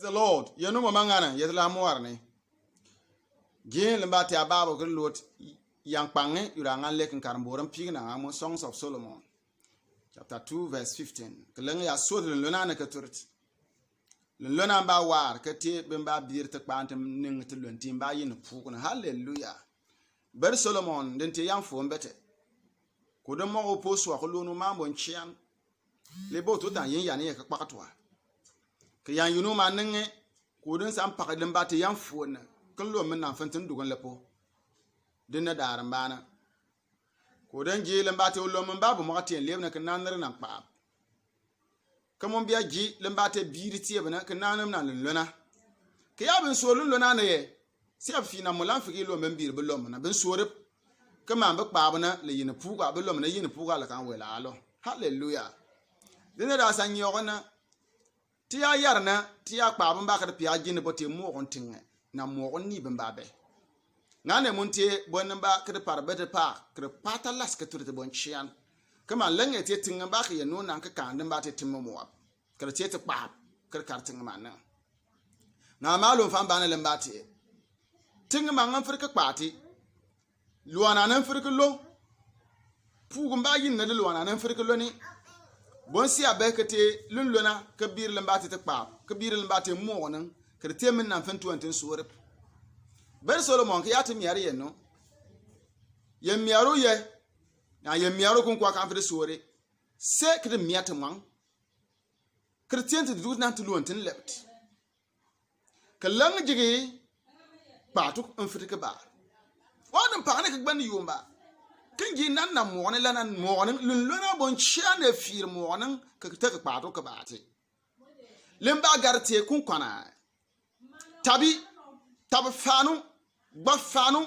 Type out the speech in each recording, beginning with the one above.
the Lord. You know mangana yetla moarne. Gin lembati ababo ke lot yang pange uranga leken karamboram pigna amo Songs of Solomon. Chapter 2 verse 15. Keleng ya sod lona na keturit. Lona ba war kete bemba bir te kwantem ning te luntim ba yin pukuna. Hallelujah. Ber Solomon dente yang fo mbete. Ko de mo po so ko lonu mambo nchian. Le bo to tan yin ya ne ka kwakatwa. Ke yan yunu ma nenge ko den sam pak de mbate yang fo na. Kan lo men nan fantin dugon lepo. Dinna daran bana. Ko den je lembate lo men babu mo katien lebna kan nan nan pa. Kamon biya ji lembate biri tie bana kan nanam nan lona. Ke ya ben so lona na ye. Si afina mo lan figi lo men bir be lo na ben sorep. Kama ba pa bana le yin puga be lo na yin puga la kan wela alo. Hallelujah. Dinna da san yogona. Tia yarna tia pa ban ba ka pia ji ne bote mo on tinga. Na mo ni ben babe ngane muntie bon ba kre par bete pa kre pata las ka turte bon chian kama lenge te tinga ba ka yeno nan ka kan ba te timmo mo kre te te pa kre kar tinga man na malo fam ba na lembati tinga man afrika kpati luana nan afrika lo pugum ba yin na luana nan afrika lo ni bon si abekete lunlona ka bir lembati te pa ka bir lembati mo nan kre min nan fen tuanten suwore ber Solomon ke yatim yare yeno ye miaro ye na ye miaro kun kwa kan fe suwore se kre miatem wan kretien te du nan tuanten lept ke lang jigi patuk en fitike ba wadam paane ke gban yumba kingi nan na moone lanan moone luna bon chiane fir moone ke te ke patuk ke baate lemba garte kun kwana tabi fanu gba fanu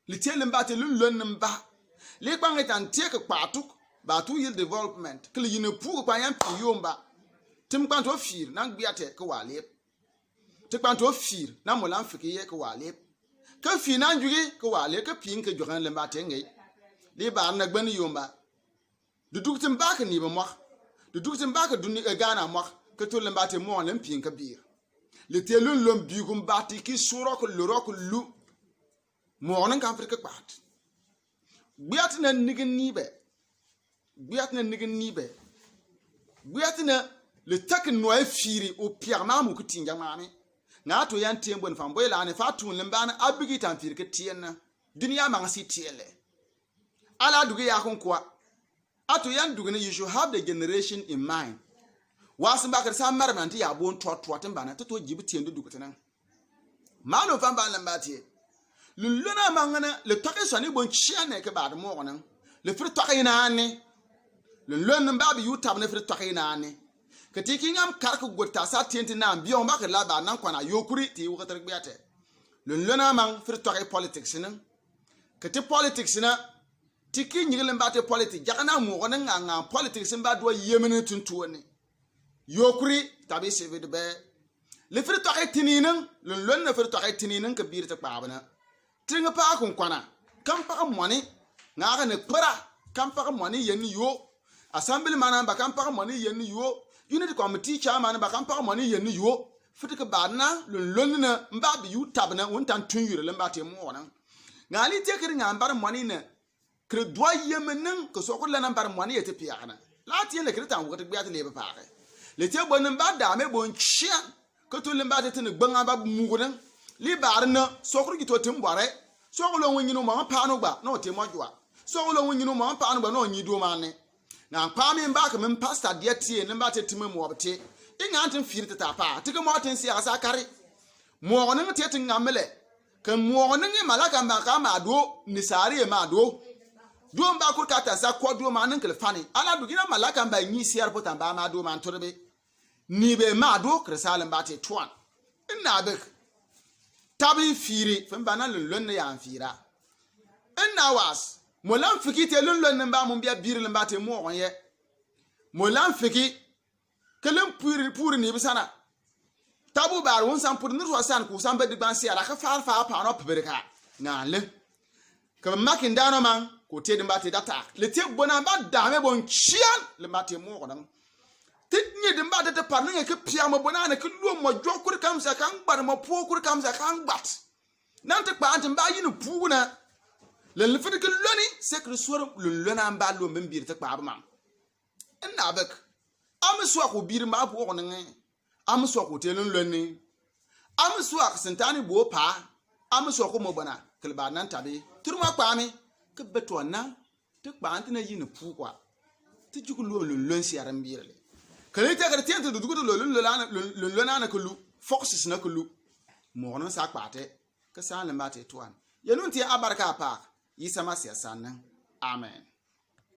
litele mbate lulun mba le kwange tan teke patuk ba tu yil development kle yine pour kwa yan piyomba tim kwanto fir nan gbiate ke wale te kwanto fir na molan fike ye ke wale ke fi nan jugi ke wale ke pin ke jogan le mbate ngey le ba na gban yomba du duktim ba ke ni ba mo du duktim ba ke duni e gana mo ke to le mbate mo len pin ke bir le telun lom bigum bati ki suro ko loro ko lu mo onan kan afrika kwat biat na nigin nibe biat na le tak no afiri o pierre mu kutin jamani na to yan tembo n famboy la ne fatun lembana abigi tan fir ke tienna dunia ma ngasi tiele ala dugi ya kon kwa ato yan dugi you should have the generation in mind wasin bakar sa marmanti ya bon tot bana to jibti endu dukutana malo famba lambati luluna mangana le toke soni bon chiane ke bad mo onan le fir toke nane le lon mbabi yutab ne fir toke nane ketiki ngam karku gotta sa tienti na bion bakar la ba nan kwana yokuri ti wukatar gbiate luluna mang fir toke politics nan keti politics na tiki nyigile mbate politics jakana mo onan nga politics mba do yemene tuntuone yokuri tabi sevid be le fir toke tininin lon na fir toke tininin ke bir ta kpabana tinga pa kun kwana kam pa money ngaka ne pera kam pa money yen yo assembly man ba kam pa money yen yo unity committee chairman ba kam pa money yen yo fitika badna lon na mba bi yu tabna won tan tun yure le mbate mo wona ngali te kiri ngambar money ne kre doy yemenin ko so ko lana bar money yete piana lati le kri tan wote biate le ba paare le te bonin ba da me bon chia ko to le mbate tin gbanga ba mugudan li barna sokru gito timbare sokolo wonyino ma paano gba no te mojwa sokolo wonyino ma paano gba no nyido mane na pami mbaka men pastor dia tie ne mbate timme mo obte inga antin firita ta pa tige mo tin sia sa kare mo onin te tin ngamele kan mo onin malaka mbaka ma do ni sare ma do mba kur kata sa ko do manin kle fani ala du gina malaka mba nyi siar potan ba ma do man torbe ni be ma do kresalem mbate twan ina be tabi firi fembana lon ne yan fira enna was molan fiki te lon ne ba mun bia bir le mbate mo onye molan fiki kelem puri ni bisana tabu bar won san pur nurwa san ku san be de ban siara ka far fa pa no peberka na le ka makin dano man ko te de mbate data le te bona ba da me bon chian le mbate mo onan Tidnye de ba de parning ke pia mo bonana ke lu mo jokur kam sa kan gbar mo po kur kam sa kan gbat. Nan te pa antin ba yin pu na. Le le fete ke loni c'est que soir le lona ba lo mbir te pa ba mam. En abek. Am so ko bir ma po ko nan. Am so ko telon loni. Am so ak sentani bo pa. Am so ko mo bona ke ba nan tabe. Turma pa mi ke beto na te pa antin yin pu kwa. Te juku lo lon si aran birle. Kale ta gar tiente du gudu lo na kulu foxes na kulu mo non sa kwate ka san le mate tuan ye nun ti abarka pa yi sama sia san amen.